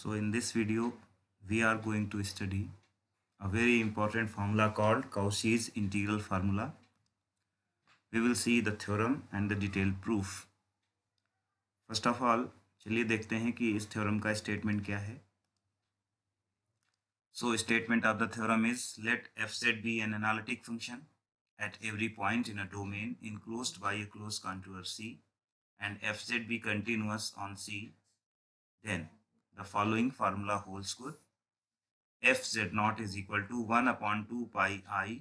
So in this video, we are going to study a very important formula called Cauchy's integral formula. We will see the theorem and the detailed proof. First of all, चलिए देखते हैं कि इस theorem का statement क्या है. So statement of the theorem is, let fz be an analytic function at every point in a domain enclosed by a closed contour C and fz be continuous on C, then the following formula holds good. fz naught is equal to 1 upon 2 pi I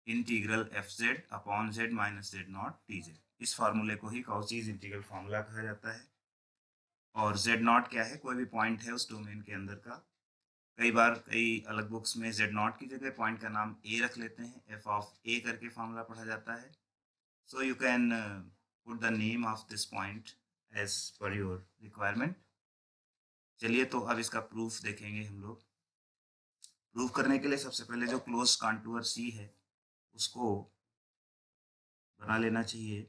integral fz upon z minus z not dz. इस फार्मूले को ही काउचीज integral formula कहा जाता है. और z not क्या है? कोई भी पॉइंट है उस डोमेन के अंदर का. कई बार कई अलग बुक्स में z नॉट की जगह पॉइंट का नाम a रख लेते हैं, f ऑफ a करके फार्मूला पढ़ा जाता है. So you can put the name of this point as per your requirement. चलिए तो अब इसका प्रूफ देखेंगे हम लोग. प्रूफ करने के लिए सबसे पहले जो क्लोज कॉन्टूर सी है उसको बना लेना चाहिए.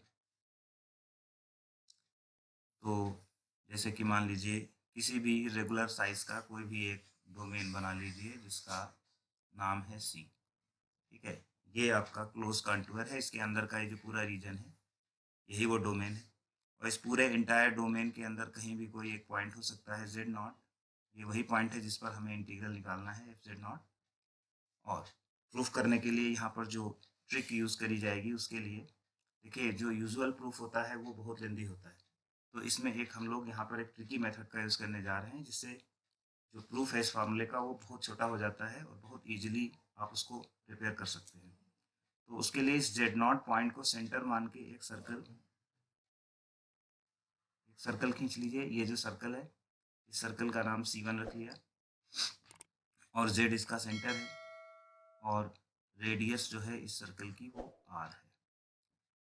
तो जैसे कि मान लीजिए किसी भी रेगुलर साइज का कोई भी एक डोमेन बना लीजिए जिसका नाम है सी. ठीक है, ये आपका क्लोज कॉन्टूर है. इसके अंदर का ये जो पूरा रीजन है यही वो डोमेन है. और इस पूरे इंटायर डोमेन के अंदर कहीं भी कोई एक पॉइंट हो सकता है z नॉट. ये वही पॉइंट है जिस पर हमें इंटीग्रल निकालना है एफ जेड नॉट. और प्रूफ करने के लिए यहाँ पर जो ट्रिक यूज़ करी जाएगी उसके लिए देखिए, जो यूजुअल प्रूफ होता है वो बहुत लेंदी होता है. तो इसमें एक हम लोग यहाँ पर एक ट्रिकी मेथड का यूज़ करने जा रहे हैं जिससे जो प्रूफ है इस फार्मूले का वो बहुत छोटा हो जाता है और बहुत ईजिली आप उसको प्रिपेयर कर सकते हैं. तो उसके लिए इस जेड नॉट पॉइंट को सेंटर मान के एक सर्कल खींच लीजिए. ये जो सर्कल है इस सर्कल का नाम C1 रख लिया और z इसका सेंटर है और रेडियस जो है इस सर्कल की वो r है.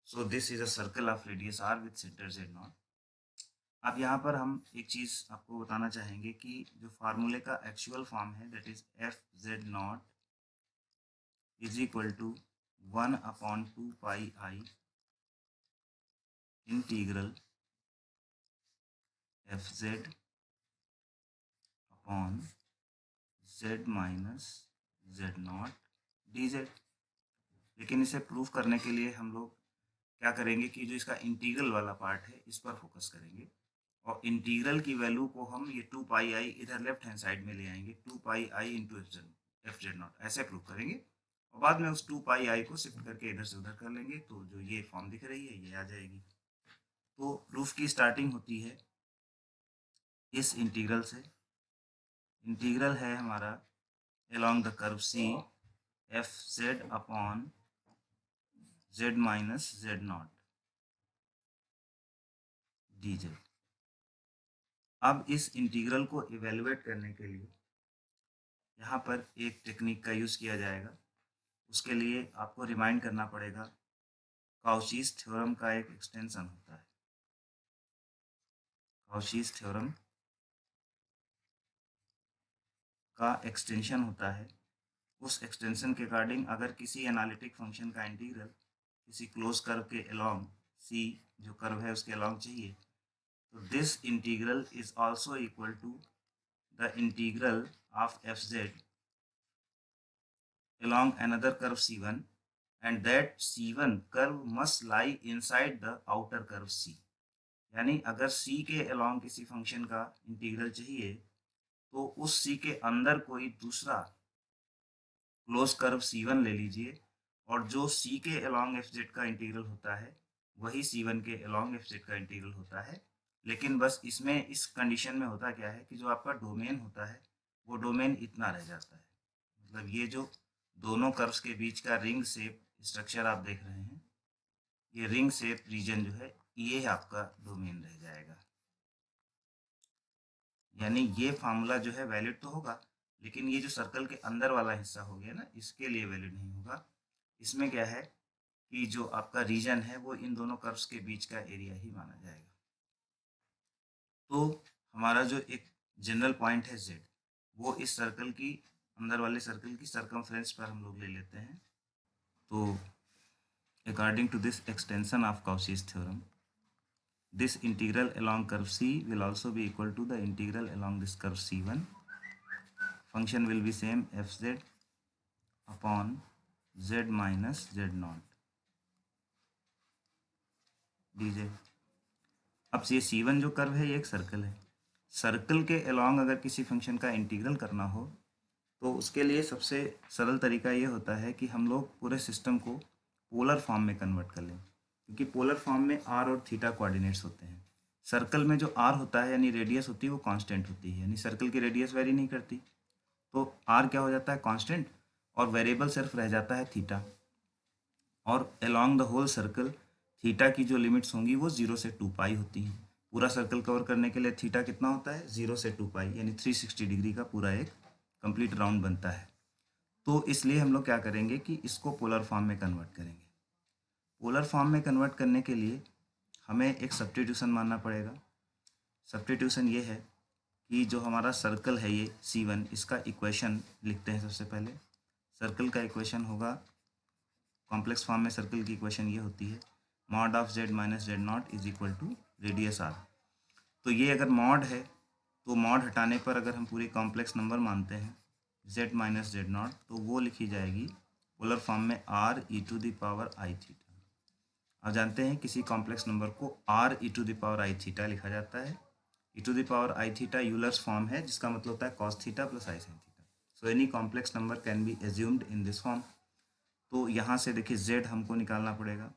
So this is a circle of radius r with centre z not. अब यहाँ पर हम एक चीज़ आपको बताना चाहेंगे कि जो फार्मूले का एक्चुअल फॉर्म है that is F Z not is equal to 1 upon 2 pi I integral F Z upon Z minus Z not D Z. लेकिन इसे प्रूफ करने के लिए हम लोग क्या करेंगे कि जो इसका इंटीग्रल वाला पार्ट है इस पर फोकस करेंगे और इंटीग्रल की वैल्यू को हम ये 2 पाई आई इधर लेफ्ट हैंड साइड में ले आएंगे. 2 pi I into F Z not ऐसे प्रूव करेंगे और बाद में उस 2 पाई आई को शिफ्ट करके इधर से उधर कर लेंगे. तो जो ये फॉर्म दिख रही है ये आ जाएगी. तो प्रूफ की स्टार्टिंग होती है इस इंटीग्रल से. इंटीग्रल है हमारा along the curve C F Z upon Z minus Z not D Z. अब इस इंटीग्रल को इवेलुएट करने के लिए यहाँ पर एक टेक्निक का यूज़ किया जाएगा. उसके लिए आपको रिमाइंड करना पड़ेगा काउचीज थ्योरम का एक एक्सटेंशन होता है. काउचीज थ्योरम का एक्सटेंशन होता है. उस एक्सटेंशन के अकॉर्डिंग अगर किसी एनालिटिक फंक्शन का इंटीग्रल किसी क्लोज कर्व के अलोंग सी जो कर्व है उसके अलोंग चाहिए तो this integral is also equal to the integral of F Z along another curve C1 and that C1 curve must lie inside the outer curve C. यानी अगर C के along किसी function का integral चाहिए तो उस C के अंदर कोई दूसरा क्लोज कर्व C1 ले लीजिए और जो C के along fz का इंटीग्रल होता है वही C1 के along fz का इंटीग्रल होता है. लेकिन बस इसमें इस कंडीशन में होता क्या है कि जो आपका डोमेन होता है वो डोमेन इतना रह जाता है. मतलब ये जो दोनों कर्व्स के बीच का रिंग शेप स्ट्रक्चर आप देख रहे हैं ये रिंग शेप रीजन जो है ये आपका डोमेन रह जाएगा. यानी ये फार्मूला जो है वैलिड तो होगा लेकिन ये जो सर्कल के अंदर वाला हिस्सा हो गया ना इसके लिए वैलिड नहीं होगा. इसमें क्या है कि जो आपका रीजन है वो इन दोनों कर्व्स के बीच का एरिया ही माना जाएगा. तो हमारा जो एक जनरल पॉइंट है z वो इस सर्कल की अंदर वाले सर्कल की सर्कमफ्रेंस पर हम लोग ले लेते हैं. तो according to this extension of Cauchy's theorem this integral along curve C will also be equal to the integral along this curve C1. Function will be same fz upon z minus z naught dz. अब ये C1 जो curve है ये एक circle है. Circle के along अगर किसी फंक्शन का इंटीग्रल करना हो तो उसके लिए सबसे सरल तरीका ये होता है कि हम लोग पूरे सिस्टम को पोलर फॉर्म में कन्वर्ट कर लें, क्योंकि पोलर फॉर्म में आर और थीटा कोऑर्डिनेट्स होते हैं. सर्कल में जो आर होता है यानी रेडियस होती है वो कांस्टेंट होती है, यानी सर्कल की रेडियस वेरी नहीं करती. तो आर क्या हो जाता है कांस्टेंट, और वेरिएबल सिर्फ रह जाता है थीटा. और along the whole circle theta की जो लिमिट्स होंगी वो 0 से 2 पाई होती हैं. पूरा सर्कल कवर करने के लिए थीटा कितना होता है 0 से 2 पाई, यानी 360 डिग्री का पूरा एक कंप्लीट राउंड बनता है. तो इसलिए हम लोग क्या करेंगे कि इसको पोलर फॉर्म में कन्वर्ट करेंगे. पोलर फॉर्म में कन्वर्ट करने के लिए हमें एक सब्स्टिट्यूशन मानना पड़ेगा. सब्स्टिट्यूशन ये है कि जो हमारा सर्कल है ये C1, इसका इक्वेशन लिखते हैं सबसे पहले. सर्कल का इक्वेशन होगा, कॉम्प्लेक्स फॉर्म में सर्कल की इक्वेशन ये होती है mod of z minus Z not is equal to radius r. तो ये अगर मॉड है तो मॉड हटाने पर अगर हम पूरी कॉम्प्लेक्स नंबर मानते हैं z माइनस जेड नॉट, तो वो लिखी जाएगी पोलर फॉर्म में r e to the power i theta. अब जानते हैं किसी कॉम्प्लेक्स नंबर को r e to the power i theta लिखा जाता है. e to the power i theta Euler's form है, जिसका मतलब होता है cos theta plus i sin theta. So any complex number can be assumed in this form. तो यहाँ से देखिए z हमको निकालना पड़ेगा.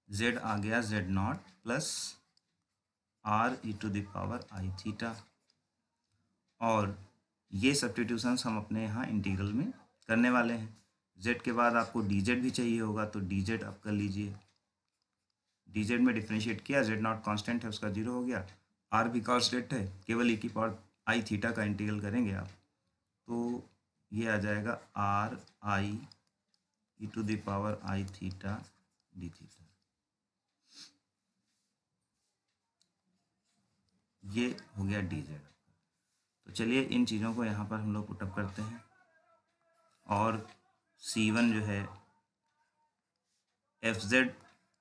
z आ गया z not plus r e to the power i theta. और ये सब्स्टिट्यूशंस हम अपने यहाँ इंटीग्रल में करने वाले हैं. z के बाद आपको dz भी चाहिए होगा, तो dz आप कर लीजिए. dz में डिफ्रेंशिएट किया, z नॉट कांस्टेंट है उसका 0 हो गया, r भी कांस्टेंट है, केवल e की पावर i थीटा का इंटीग्रल करेंगे आप, तो ये आ जाएगा r i e to the power i theta D theta. ये हो गया dz. तो चलिए इन चीज़ों को यहाँ पर हम लोग पुटअप करते हैं. और C1 जो है fz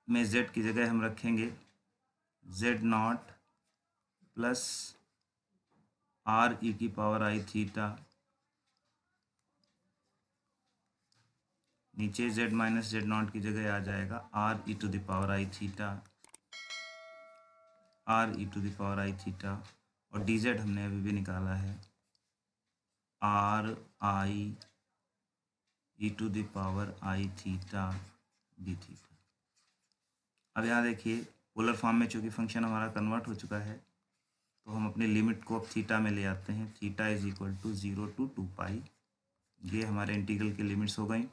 में z की जगह हम रखेंगे z not plus r e की पावर i थीटा, नीचे z माइनस जेड नॉट की जगह आ जाएगा r e to the power i theta, r e to the power i theta. और dz हमने अभी भी निकाला है r i e to the power i theta D theta. अब यहाँ देखिए पोलर फॉर्म में चूँकि फंक्शन हमारा कन्वर्ट हो चुका है, तो हम अपनी लिमिट को अब थीटा में ले आते हैं. Theta is equal to 0 to 2 pi. ये हमारे इंटीग्रल की लिमिट्स हो गई.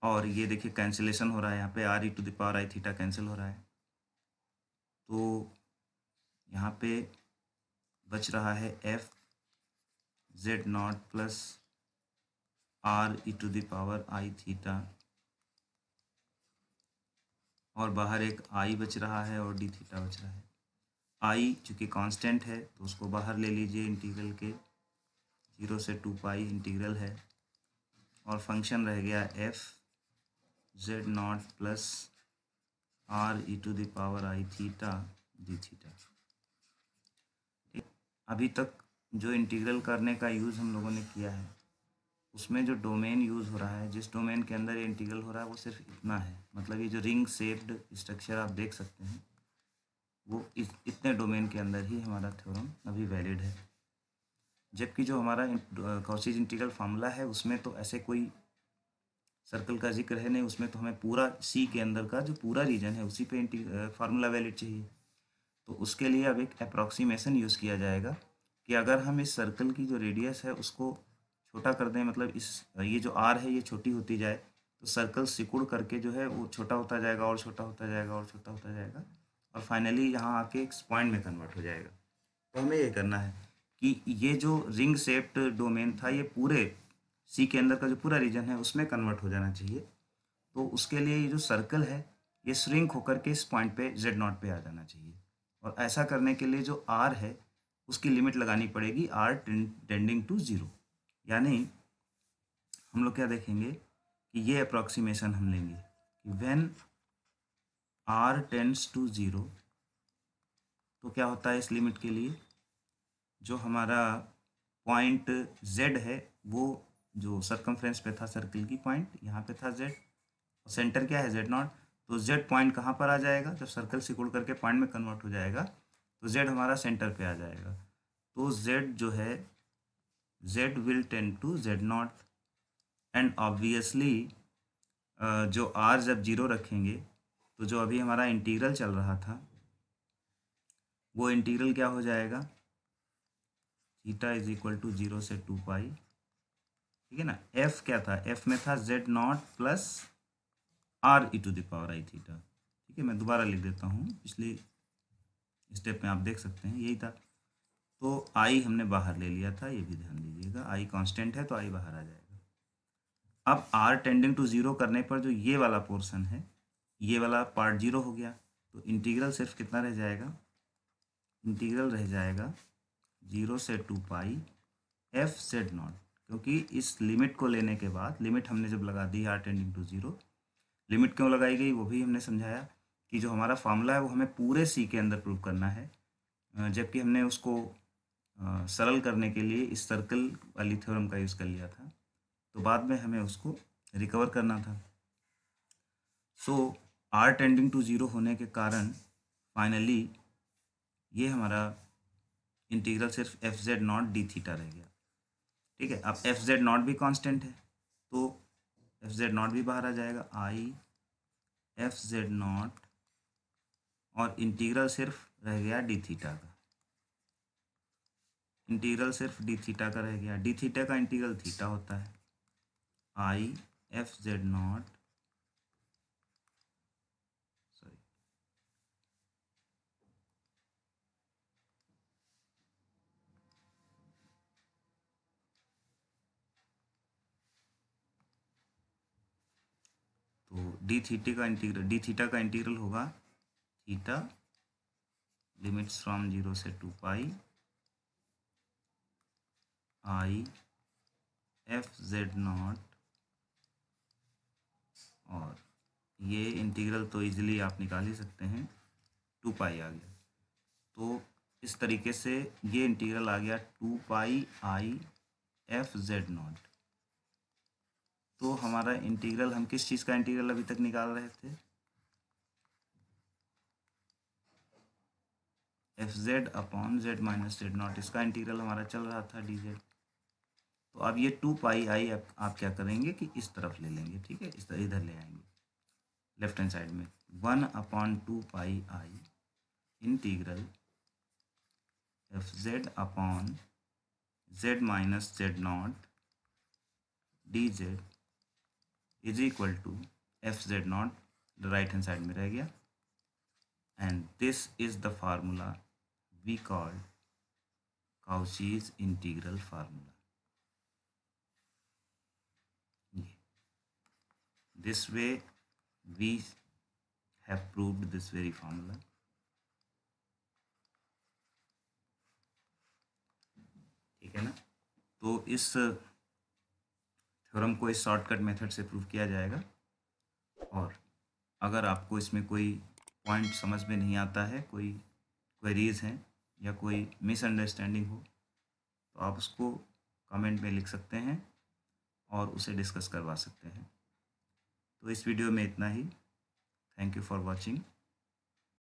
और ये देखिए कैंसिलेशन हो रहा है, यहाँ पे r e to the power i theta cancel हो रहा है, तो यहाँ पे बच रहा है f z not plus r e to the power i theta, और बाहर एक i बच रहा है और d थीटा बच रहा है. i चूँकि कांस्टेंट है तो उसको बाहर ले लीजिए इंटीग्रल के, 0 से 2 पाई इंटीग्रल है. और फंक्शन रह गया f z not plus r e to the power i theta D theta. अभी तक जो इंटीग्रल करने का यूज़ हम लोगों ने किया है उसमें जो डोमेन यूज़ हो रहा है, जिस डोमेन के अंदर ये इंटीग्रल हो रहा है वो सिर्फ इतना है. मतलब ये जो रिंग शेप्ड स्ट्रक्चर आप देख सकते हैं वो इतने डोमेन के अंदर ही हमारा थ्योरम अभी वैलिड है. जबकि जो हमारा कॉची इंटीग्रल फार्मूला है उसमें तो ऐसे कोई सर्कल का जिक्र है नहीं. उसमें तो हमें पूरा सी के अंदर का जो पूरा रीजन है उसी पे फार्मूला वैलिड चाहिए. तो उसके लिए अब एक अप्रॉक्सीमेशन यूज़ किया जाएगा कि अगर हम इस सर्कल की जो रेडियस है उसको छोटा कर दें, मतलब ये जो आर है ये छोटी होती जाए, तो सर्कल सिकुड़ करके जो है वो छोटा होता जाएगा और छोटा होता जाएगा और छोटा होता जाएगा, और फाइनली यहाँ आके एक पॉइंट में कन्वर्ट हो जाएगा. तो हमें ये करना है कि ये जो रिंग शेप्ड डोमेन था ये पूरे सी के अंदर का जो पूरा रीजन है उसमें कन्वर्ट हो जाना चाहिए. तो उसके लिए ये जो सर्कल है ये श्रिंक होकर के इस पॉइंट पे जेड नॉट पे आ जाना चाहिए. और ऐसा करने के लिए जो आर है उसकी लिमिट लगानी पड़ेगी आर टेंडिंग टू 0. यानी हम लोग क्या देखेंगे कि ये अप्रॉक्सीमेशन हम लेंगे कि व्हेन r टेंड्स टू 0, तो क्या होता है इस लिमिट के लिए, जो हमारा पॉइंट z है वो जो सरकमफ्रेंस पे था सर्किल की पॉइंट यहाँ पे था z, और सेंटर क्या है z0, तो z पॉइंट कहाँ पर आ जाएगा, जब सर्कल सिकुड़ करके पॉइंट में कन्वर्ट हो जाएगा तो z हमारा सेंटर पे आ जाएगा। तो z जो है z will tend to z0, and obviously जो r जब 0 रखेंगे तो जो अभी हमारा इंटीग्रल चल रहा था वो इंटीग्रल क्या हो जाएगा, थीटा इज इक्वल टू 0 से 2 पाई, ठीक है ना। f क्या था, f में था z0 plus r e to the power i theta, ठीक है। मैं दोबारा लिख देता हूँ, पिछले स्टेप में आप देख सकते हैं यही था। तो i हमने बाहर ले लिया था, ये भी ध्यान दीजिएगा, i कांस्टेंट है तो i बाहर आ जाएगा। अब r टेंडिंग टू 0 करने पर जो ये वाला पोर्शन है, ये वाला पार्ट 0 हो गया, तो इंटीग्रल सिर्फ कितना रह जाएगा, इंटीग्रल रह जाएगा 0 से 2 पाई एफ जेड नॉट, क्योंकि इस लिमिट को लेने के बाद, लिमिट हमने जब लगा दी r टेंडिंग टू 0, लिमिट क्यों लगाई गई वो भी हमने समझाया कि जो हमारा फार्मूला है वो हमें पूरे सी के अंदर प्रूव करना है, जबकि हमने उसको सरल करने के लिए इस सर्कल वाली थ्योरम का यूज़ कर लिया था, तो बाद में हमें उसको रिकवर करना था। सो r टेंडिंग टू 0 होने के कारण फाइनली ये हमारा इंटीग्रल सिर्फ F Z not D theta रह गया, ठीक है। अब एफ जेड नॉट भी कांस्टेंट है तो एफ जेड नॉट भी बाहर आ जाएगा, आई एफ जेड नॉट, और इंटीग्रल सिर्फ रह गया डी थीटा का, इंटीग्रल सिर्फ डी थीटा का रह गया। डी थीटा का इंटीग्रल थीटा होता है, I F Z not, sorry, तो डी थीटा का इंटीग्रल होगा थीटा लिमिट्स फ्रॉम 0 से 2 pi I F Z not, और ये इंटीग्रल तो इजीली आप निकाल ही सकते हैं, 2 पाई आ गया। तो इस तरीके से ये इंटीग्रल आ गया 2 pi I F Z not. तो हमारा इंटीग्रल, हम किस चीज़ का इंटीग्रल अभी तक निकाल रहे थे, F Z upon Z minus Z not, इसका इंटीग्रल हमारा चल रहा था डी जेड। तो अब ये 2 पाई आई आप क्या करेंगे कि इस तरफ ले लेंगे, ठीक है, इस तरह इधर ले आएंगे लेफ्ट हैंड साइड में, 1/2 pi I integral F Z upon Z minus Z not D z is equal to f Z naught, right hand side में रह गया, and this is the formula we called Cauchy's integral formula. This way we have proved this very formula. ठीक है ना। तो इस theorem को इस शॉर्टकट मेथड से प्रूव किया जाएगा, और अगर आपको इसमें कोई पॉइंट समझ में नहीं आता है, कोई क्वेरीज हैं या कोई मिसअंडरस्टैंडिंग हो, तो आप उसको कमेंट में लिख सकते हैं और उसे डिस्कस करवा सकते हैं। तो इस वीडियो में इतना ही। Thank you for watching.